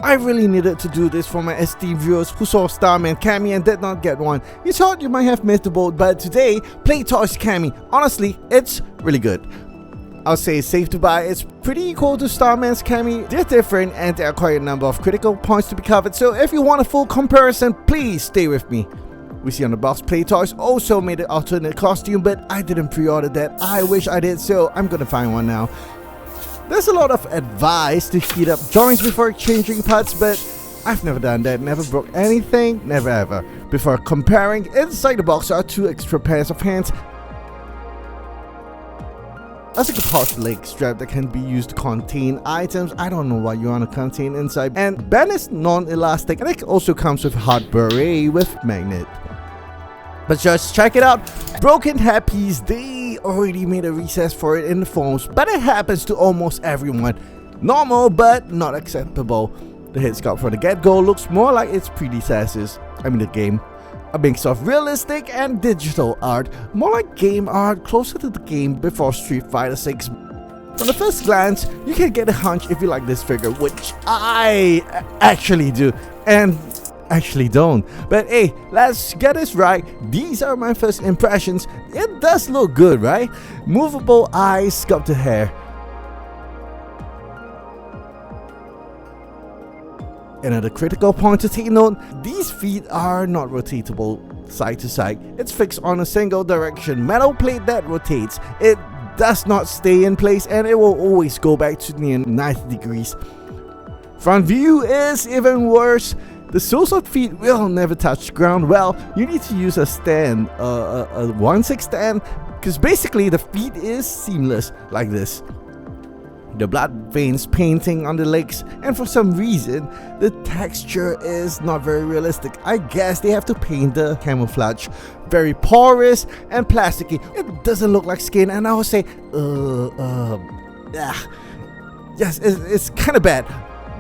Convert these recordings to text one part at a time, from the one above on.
I really needed to do this for my esteemed viewers who saw Starman Cammy and did not get one. You thought you might have missed the boat, but today, Play Toys Cammy. Honestly, it's really good. I'll say it's safe to buy. It's pretty equal to Starman's Cammy. They're different and there are quite a number of critical points to be covered, so if you want a full comparison, please stay with me. We see on the box Play Toys also made an alternate costume, but I didn't pre-order that. I wish I did, so I'm gonna find one now. There's a lot of advice to heat up joints before changing parts, but I've never done that, never broke anything, never ever. Before comparing, inside the box are 2 extra pairs of hands. As a pouch leg strap that can be used to contain items. I don't know what you want to contain inside. And band is non-elastic and it also comes with a hard beret with magnet. But just check it out, broken happies, they already made a recess for it in the foams, but it happens to almost everyone. Normal, but not acceptable. The head sculpt from the get-go looks more like its predecessors, the game. A mix of realistic and digital art, more like game art, closer to the game before Street Fighter 6. From the first glance, you can get a hunch if you like this figure, which I actually do. And actually don't. But hey, let's get this right. These are my first impressions. It does look good, right? Movable eyes, sculpted hair. Another critical point to take note, these feet are not rotatable side to side. It's fixed on a single direction metal plate that rotates. It does not stay in place and it will always go back to near 90 degrees. Front view is even worse. The soles of feet will never touch ground. Well, you need to use a stand, a 1/6 stand, because basically the feet is seamless like this. The blood veins painting on the legs, and for some reason, the texture is not very realistic. I guess they have to paint the camouflage. Very porous and plasticky. It doesn't look like skin, and I would say, yes, it's kind of bad,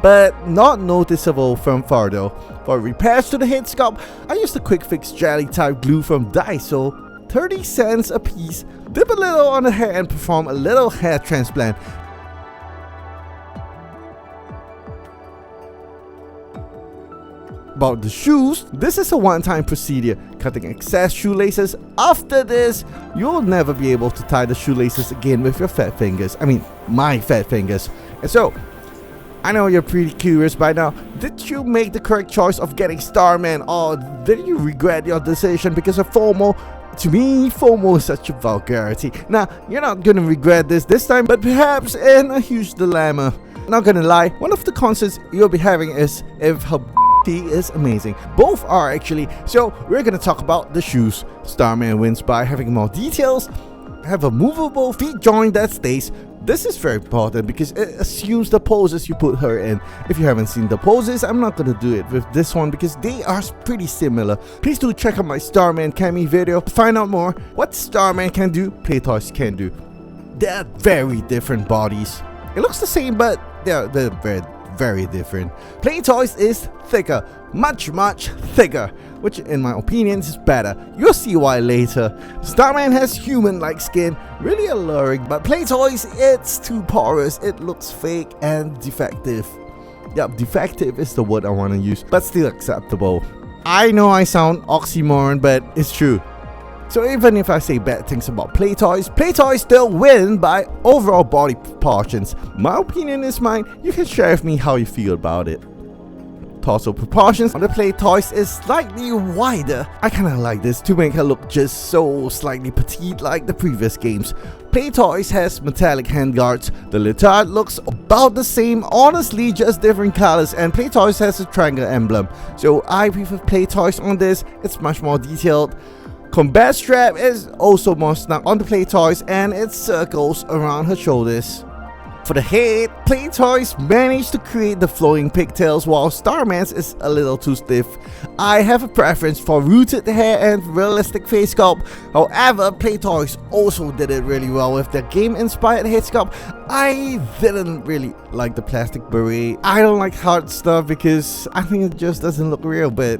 but not noticeable from far though. For repairs to the head sculpt, I used a quick fix jelly type glue from Daiso, 30 cents a piece. Dip a little on the hair and perform a little hair transplant. About the shoes, this is a one-time procedure, cutting excess shoelaces. After this, you'll never be able to tie the shoelaces again with your fat fingers. My fat fingers. And so, I know you're pretty curious by now. Did you make the correct choice of getting Starman, or did you regret your decision because of FOMO? To me, FOMO is such a vulgarity. Now, you're not gonna regret this time, but perhaps in a huge dilemma. Not gonna lie, one of the concerns you'll be having is if her is amazing. Both are actually. So we're gonna talk about the shoes. Starman wins by having more details, have a movable feet joint that stays. This is very important because it assumes the poses you put her in. If you haven't seen the poses, I'm not gonna do it with this one because they are pretty similar. Please do check out my Starman Cammy video to find out more. What Starman can do, Play Toys can do. They're very different bodies. It looks the same, but they're very different. Play Toys is thicker, much thicker, which in my opinion is better. You'll see why later. Starman has human-like skin, really alluring, but Play Toys, it's too porous, it looks fake and defective. Yep, defective is the word I want to use, but still acceptable. I know I sound oxymoron, but it's true. So even if I say bad things about Play Toys still win by overall body proportions. My opinion is mine, you can share with me how you feel about it. Torso proportions on the Play Toys is slightly wider. I kinda like this to make her look just so slightly petite like the previous games. Play Toys has metallic handguards. The leotard looks about the same, honestly just different colors, and Play Toys has a triangle emblem. So I prefer Play Toys on this, it's much more detailed. Combat strap is also more snug on the Play Toys and it circles around her shoulders. For the head, Play Toys managed to create the flowing pigtails while Starman's is a little too stiff. I have a preference for rooted hair and realistic face sculpt. However, Play Toys also did it really well with their game-inspired head sculpt. I didn't really like the plastic beret. I don't like hard stuff because I think it just doesn't look real, but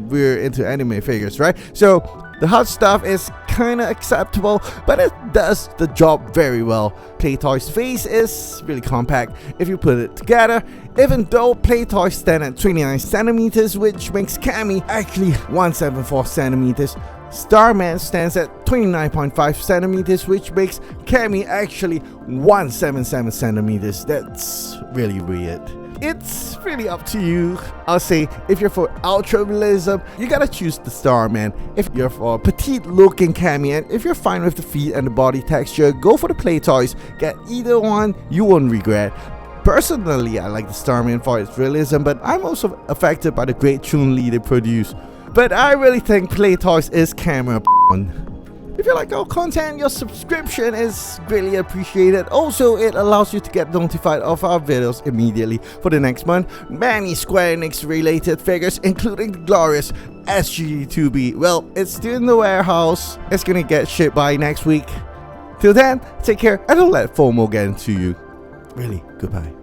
we're into anime figures, right? So the hard stuff is kinda acceptable, but it does the job very well. Playtoy's face is really compact if you put it together, even though Playtoy stand at 29 centimeters, which makes Cammy actually 174 centimeters. Starman stands at 29.5 centimeters, which makes Cammy actually 177 centimeters. That's really weird. It's really up to you. I'll say if you're for ultra realism, you gotta choose the Starman. If you're for petite looking Cammy, and if you're fine with the feet and the body texture, go for the Playtoys. Get either one, you won't regret. Personally, I like the Starman for its realism, but I'm also affected by the great Chun-Li they produce. But I really think Playtoys is camera one. If you like our content, your subscription is greatly appreciated. Also, it allows you to get notified of our videos immediately for the next month. Many Square Enix related figures, including the glorious SG2B. Well, it's still in the warehouse. It's gonna get shipped by next week. Till then, take care and don't let FOMO get into you. Really, goodbye.